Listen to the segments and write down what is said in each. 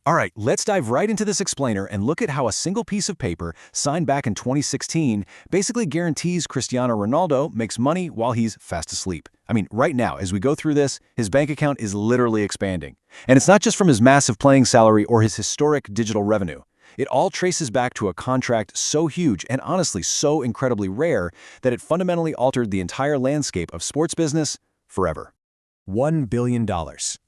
All right, let's dive right into this explainer and look at how a single piece of paper signed back in 2016 basically guarantees Cristiano Ronaldo makes money while he's fast asleep. I mean, right now, as we go through this, his bank account is literally expanding. And it's not just from his massive playing salary or his historic digital revenue. It all traces back to a contract so huge and honestly so incredibly rare that it fundamentally altered the entire landscape of sports business forever. $1 billion.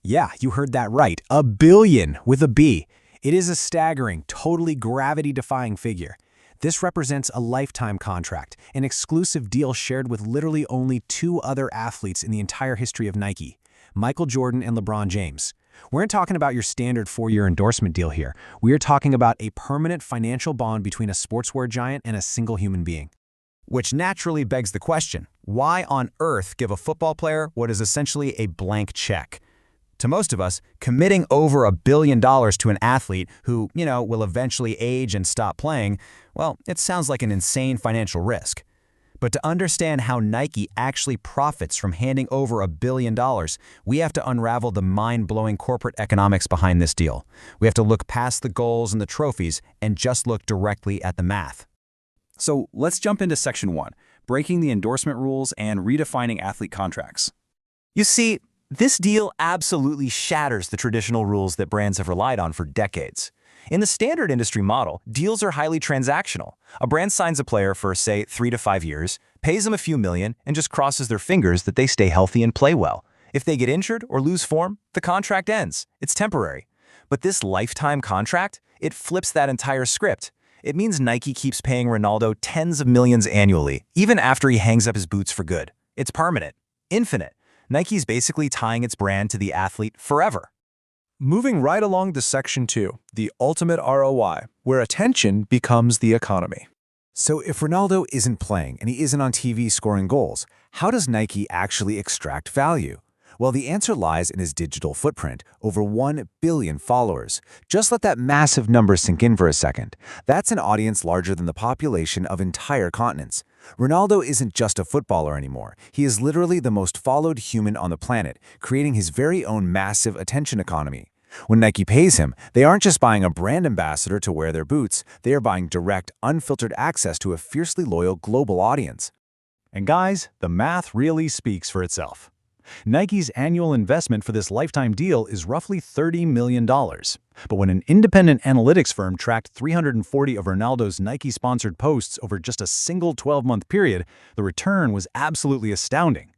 Yeah, you heard that right. A billion with a B. It is a staggering, totally gravity-defying figure. This represents a lifetime contract, an exclusive deal shared with literally only two other athletes in the entire history of Nike, Michael Jordan and LeBron James. We aren't talking about your standard 4-year endorsement deal here. We are talking about a permanent financial bond between a sportswear giant and a single human being. Which naturally begs the question, why on earth give a football player what is essentially a blank check? To most of us, committing over $1 billion to an athlete who, will eventually age and stop playing, well, it sounds like an insane financial risk. But to understand how Nike actually profits from handing over $1 billion, we have to unravel the mind-blowing corporate economics behind this deal. We have to look past the goals and the trophies and just look directly at the math. So let's jump into Section 1, breaking the endorsement rules and redefining athlete contracts. You see, this deal absolutely shatters the traditional rules that brands have relied on for decades. In the standard industry model, deals are highly transactional. A brand signs a player for, say, 3 to 5 years, pays them a few million, and just crosses their fingers that they stay healthy and play well. If they get injured or lose form, the contract ends. It's temporary. But this lifetime contract, it flips that entire script. It means Nike keeps paying Ronaldo tens of millions annually, even after he hangs up his boots for good. It's permanent, infinite. Nike's basically tying its brand to the athlete forever. Moving right along to Section 2, the ultimate ROI, where attention becomes the economy. So if Ronaldo isn't playing and he isn't on TV scoring goals, how does Nike actually extract value? Well, the answer lies in his digital footprint, over 1 billion followers. Just let that massive number sink in for a second. That's an audience larger than the population of entire continents. Ronaldo isn't just a footballer anymore. He is literally the most followed human on the planet, creating his very own massive attention economy. When Nike pays him, they aren't just buying a brand ambassador to wear their boots, they are buying direct, unfiltered access to a fiercely loyal global audience. And guys, the math really speaks for itself. Nike's annual investment for this lifetime deal is roughly $30 million. But when an independent analytics firm tracked 340 of Ronaldo's Nike-sponsored posts over just a single 12-month period, the return was absolutely astounding.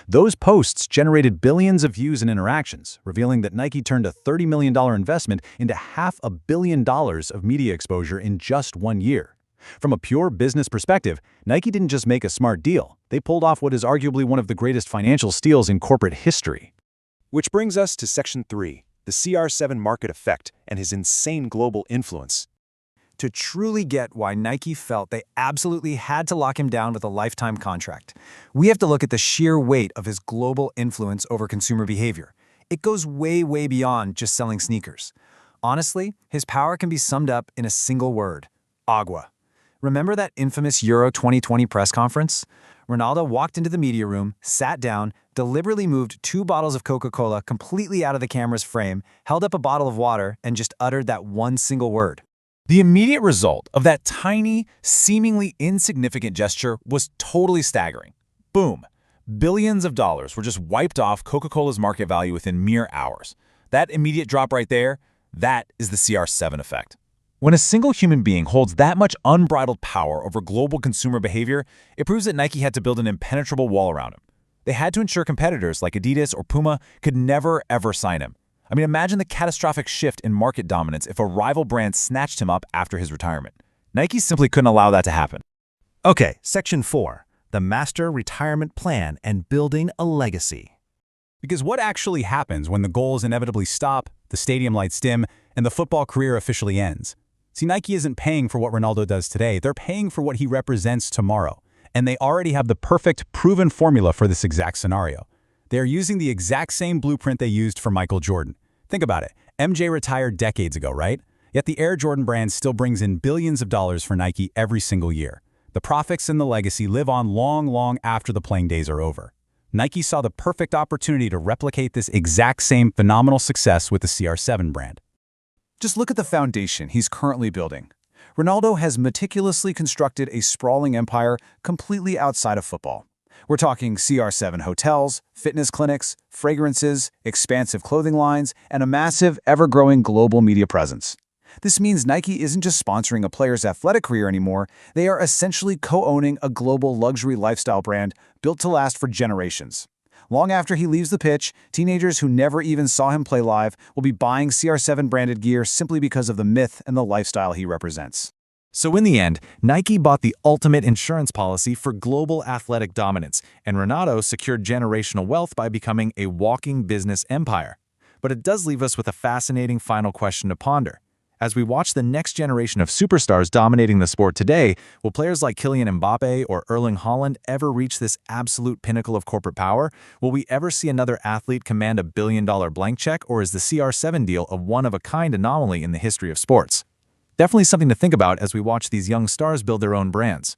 Those posts generated billions of views and interactions, revealing that Nike turned a $30 million investment into $500 million of media exposure in just 1 year. From a pure business perspective, Nike didn't just make a smart deal. They pulled off what is arguably one of the greatest financial steals in corporate history. Which brings us to Section 3, the CR7 market effect and his insane global influence. To truly get why Nike felt they absolutely had to lock him down with a lifetime contract, we have to look at the sheer weight of his global influence over consumer behavior. It goes way, way beyond just selling sneakers. Honestly, his power can be summed up in a single word: agua. Remember that infamous Euro 2020 press conference? Ronaldo walked into the media room, sat down, deliberately moved 2 bottles of Coca-Cola completely out of the camera's frame, held up a bottle of water, and just uttered that one single word. The immediate result of that tiny, seemingly insignificant gesture was totally staggering. Boom! Billions of dollars were just wiped off Coca-Cola's market value within mere hours. That immediate drop right there, that is the CR7 effect. When a single human being holds that much unbridled power over global consumer behavior, it proves that Nike had to build an impenetrable wall around him. They had to ensure competitors like Adidas or Puma could never, ever sign him. I mean, imagine the catastrophic shift in market dominance if a rival brand snatched him up after his retirement. Nike simply couldn't allow that to happen. Okay, Section 4, the master retirement plan and building a legacy. Because what actually happens when the goals inevitably stop, the stadium lights dim, and the football career officially ends? See, Nike isn't paying for what Ronaldo does today. They're paying for what he represents tomorrow. And they already have the perfect, proven formula for this exact scenario. They're using the exact same blueprint they used for Michael Jordan. Think about it. MJ retired decades ago, right? Yet the Air Jordan brand still brings in billions of dollars for Nike every single year. The profits and the legacy live on long, long after the playing days are over. Nike saw the perfect opportunity to replicate this exact same phenomenal success with the CR7 brand. Just look at the foundation he's currently building. Ronaldo has meticulously constructed a sprawling empire completely outside of football. We're talking CR7 hotels, fitness clinics, fragrances, expansive clothing lines, and a massive, ever-growing global media presence. This means Nike isn't just sponsoring a player's athletic career anymore, they are essentially co-owning a global luxury lifestyle brand built to last for generations. Long after he leaves the pitch, teenagers who never even saw him play live will be buying CR7 branded gear simply because of the myth and the lifestyle he represents. So in the end, Nike bought the ultimate insurance policy for global athletic dominance, and Ronaldo secured generational wealth by becoming a walking business empire. But it does leave us with a fascinating final question to ponder. As we watch the next generation of superstars dominating the sport today, will players like Kylian Mbappe or Erling Haaland ever reach this absolute pinnacle of corporate power? Will we ever see another athlete command a billion-dollar blank check, or is the CR7 deal a one-of-a-kind anomaly in the history of sports? Definitely something to think about as we watch these young stars build their own brands.